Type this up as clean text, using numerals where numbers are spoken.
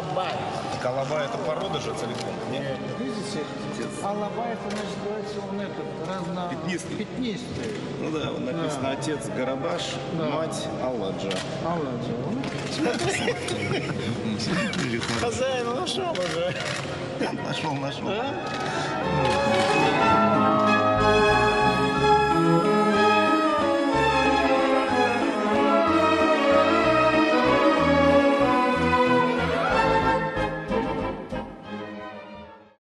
Алабай. Колобай это порода же целиком? Нет? Видите? Алабай, это называется он этот, пятнистый. Ну да, написано отец Гарабаш, Да. мать Алладжа. Алладжа. Хозяина нашел уже. Нашел. Да?